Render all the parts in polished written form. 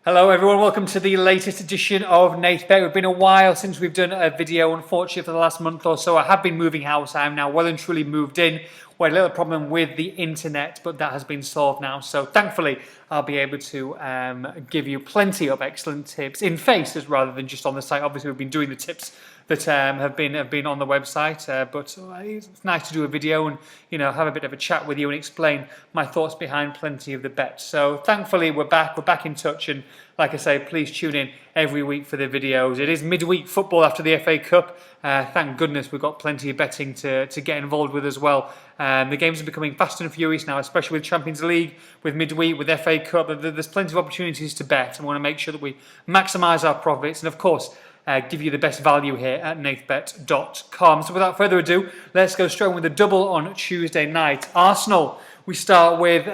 Hello everyone, welcome to the latest edition of Nathbet. It's been a while since we've done a video, unfortunately for the last month or so. I have been moving house, I am now well and truly moved in. We had a little problem with the internet, but that has been solved now. So thankfully, I'll be able to give you plenty of excellent tips in faces rather than just on the site. Obviously, we've been doing the tips that have been on the website, but it's nice to do a video and have a bit of a chat with you and explain my thoughts behind plenty of the bets. So thankfully we're back in touch, and like I say, please tune in every week for the videos. It is midweek football after the FA Cup. Thank goodness we've got plenty of betting to get involved with as well. The games are becoming fast and furious now, especially with Champions League, with midweek, with FA Cup. There's plenty of opportunities to bet, and we want to make sure that we maximise our profits and, of course, give you the best value here at nathbet.com. So without further ado, let's go straight with the double on Tuesday night. Arsenal, we start with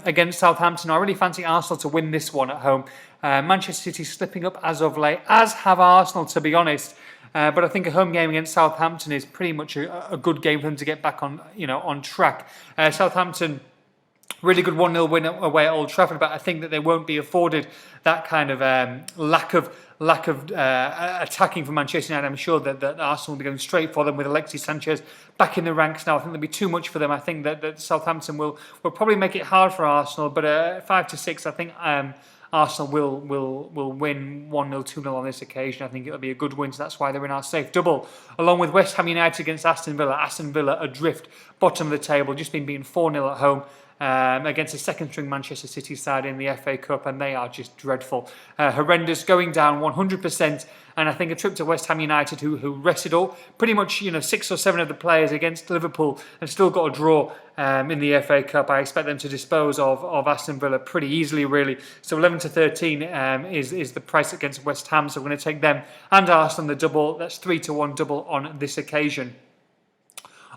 against Southampton. I really fancy Arsenal to win this one at home. Manchester City slipping up as of late, as have Arsenal, to be honest. But I think a home game against Southampton is pretty much a good game for them to get back on track. Southampton, really good 1-0 win away at Old Trafford, but I think that they won't be afforded that kind of lack of attacking from Manchester United. I'm sure that Arsenal will be going straight for them with Alexis Sanchez back in the ranks now. I think there'll be too much for them. I think that Southampton will probably make it hard for Arsenal, but 5-6, I think Arsenal will win 1-0, 2-0 on this occasion. I think it'll be a good win, so that's why they're in our safe double. Along with West Ham United against Aston Villa. Aston Villa adrift, bottom of the table, just been beaten 4-0 at home. Against a second-string Manchester City side in the FA Cup, and they are just dreadful. Horrendous, going down 100%, and I think a trip to West Ham United, who rested all, pretty much 6 or 7 of the players against Liverpool and still got a draw in the FA Cup. I expect them to dispose of Aston Villa pretty easily, really. So 11-13 is the price against West Ham, so we're going to take them and Arsenal the double. That's 3-1 double on this occasion.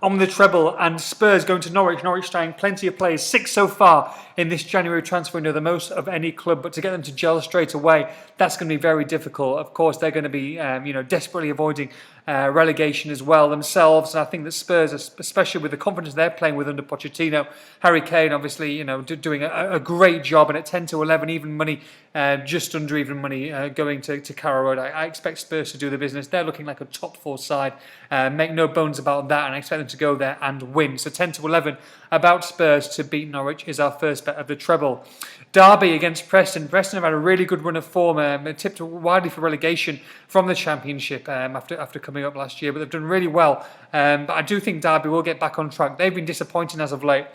On the treble, and Spurs going to Norwich. Norwich trying plenty of players, 6 so far in this January transfer window, the most of any club. But to get them to gel straight away, that's going to be very difficult. Of course, they're going to be desperately avoiding relegation as well themselves. And I think that Spurs, especially with the confidence they're playing with under Pochettino, Harry Kane obviously doing a great job, and at 10-11 even money, just under even money going to Carrow Road. I expect Spurs to do the business. They're looking like a top 4 side. Make no bones about that, and I expect them to go there and win. So 10-11 about Spurs to beat Norwich is our first bet of the treble. Derby against Preston. Preston have had a really good run of form, tipped widely for relegation from the Championship after coming up last year, but they've done really well. But I do think Derby will get back on track. They've been disappointing as of late,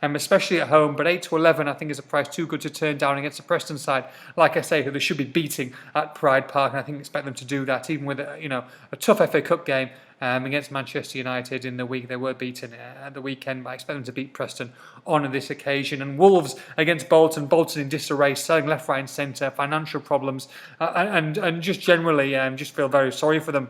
especially at home, but 8-11 I think is a price too good to turn down against the Preston side. Like I say, who they should be beating at Pride Park, and I think expect them to do that, even with a tough FA Cup game against Manchester United in the week. They were beaten at the weekend, but I expect them to beat Preston on this occasion. And Wolves against Bolton. Bolton in disarray, selling left, right and centre, financial problems, and just generally just feel very sorry for them.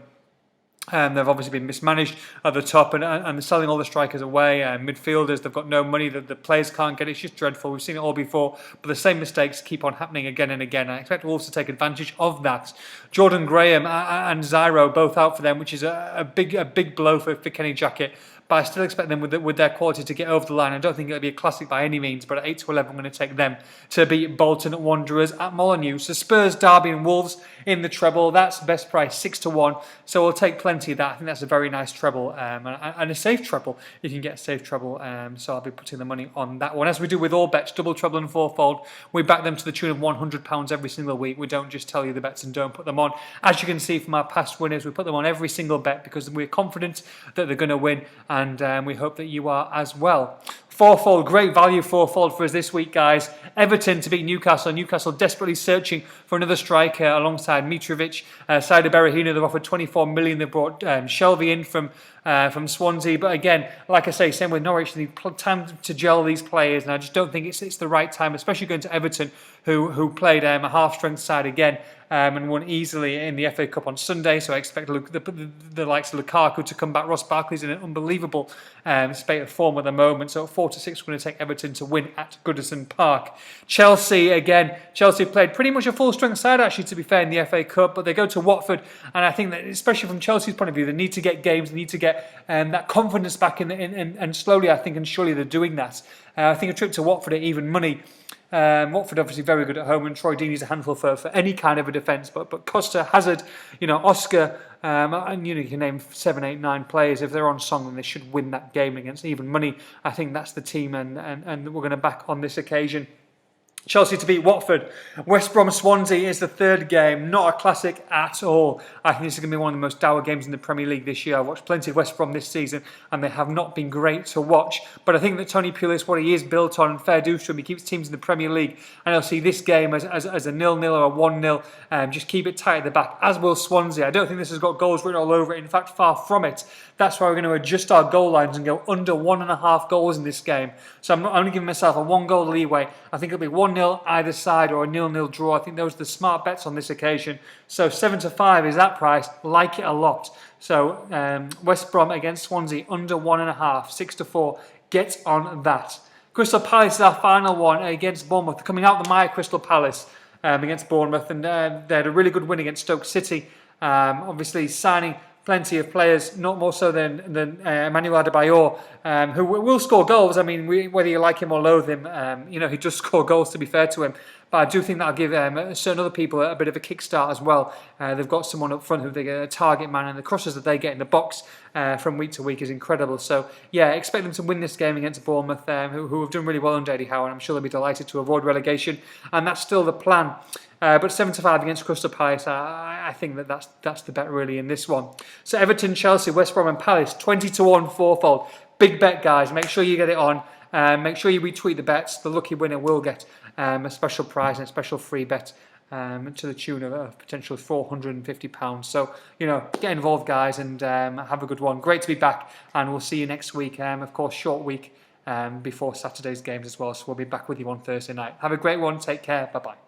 They've obviously been mismanaged at the top, and they're selling all the strikers away. Midfielders, they've got no money. The players can't get it. It's just dreadful. We've seen it all before, but the same mistakes keep on happening again and again. I expect Wolves to take advantage of that. Jordan Graham and Zyro both out for them, which is a big blow for Kenny Jackett. But I still expect them with their quality to get over the line. I don't think it'll be a classic by any means, but at 8-11, I'm going to take them to beat Bolton Wanderers at Molineux. So Spurs, Derby and Wolves in the treble. That's best price, 6-1. So we'll take plenty of that. I think that's a very nice treble and a safe treble. You can get a safe treble. So I'll be putting the money on that one. As we do with all bets, double, treble and fourfold, we back them to the tune of £100 every single week. We don't just tell you the bets and don't put them on. As you can see from our past winners, we put them on every single bet because we're confident that they're going to win. And we hope that you are as well. Fourfold, great value fourfold for us this week, guys. Everton to beat Newcastle. Newcastle desperately searching for another striker alongside Mitrovic. Saido Berahino, they've offered 24 million. They brought Shelby in from Swansea. But again, like I say, same with Norwich. They need time to gel these players, and I just don't think it's the right time, especially going to Everton, who played a half-strength side again. And won easily in the FA Cup on Sunday. So I expect the likes of Lukaku to come back. Ross Barkley's in an unbelievable spate of form at the moment. So at 4-6, we're going to take Everton to win at Goodison Park. Chelsea, again. Chelsea played pretty much a full-strength side, actually, to be fair, in the FA Cup. But they go to Watford. And I think that, especially from Chelsea's point of view, they need to get games. They need to get that confidence back in and slowly, I think, and surely they're doing that. I think a trip to Watford at even money Watford obviously very good at home, and Troy Deeney's a handful for any kind of a defence. But Costa, Hazard, Oscar, and you can name 7, 8, 9 players. If they're on song, then they should win that game against even money. I think that's the team, and we're going to back on this occasion. Chelsea to beat Watford. West Brom Swansea is the third game. Not a classic at all. I think this is going to be one of the most dour games in the Premier League this year. I've watched plenty of West Brom this season and they have not been great to watch. But I think that Tony Pulis, what he is built on, fair dues to him, he keeps teams in the Premier League. And I'll see this game as a 0-0 or a 1-0. Just keep it tight at the back, as will Swansea. I don't think this has got goals written all over it. In fact, far from it. That's why we're going to adjust our goal lines and go under 1.5 goals in this game. So I'm only giving myself a 1-goal leeway. I think it'll be 1-0 either side or a 0-0 draw. I think those are the smart bets on this occasion. So 7-5 is that price. Like it a lot. So West Brom against Swansea under 1.5, 6-4. Get on that. Crystal Palace is our final one against Bournemouth. Coming out the mire, Crystal Palace against Bournemouth, and they had a really good win against Stoke City. Obviously signing plenty of players, not more so than Emmanuel Adebayor, who will score goals. I mean, whether you like him or loathe him, he does score goals, to be fair to him. But I do think that'll give certain other people a bit of a kickstart as well. They've got someone up front who they get a target man, and the crosses that they get in the box from week to week is incredible. So, yeah, expect them to win this game against Bournemouth, who have done really well under Eddie Howe, and I'm sure they'll be delighted to avoid relegation. And that's still the plan. But 7-5 against Crystal Palace, I think that's the bet really in this one. So Everton, Chelsea, West Brom and Palace, 20-1 fourfold. Big bet, guys. Make sure you get it on. Make sure you retweet the bets. The lucky winner will get a special prize and a special free bet to the tune of a potential £450. So, get involved, guys, and have a good one. Great to be back, and we'll see you next week. Of course, short week before Saturday's games as well. So we'll be back with you on Thursday night. Have a great one. Take care. Bye-bye.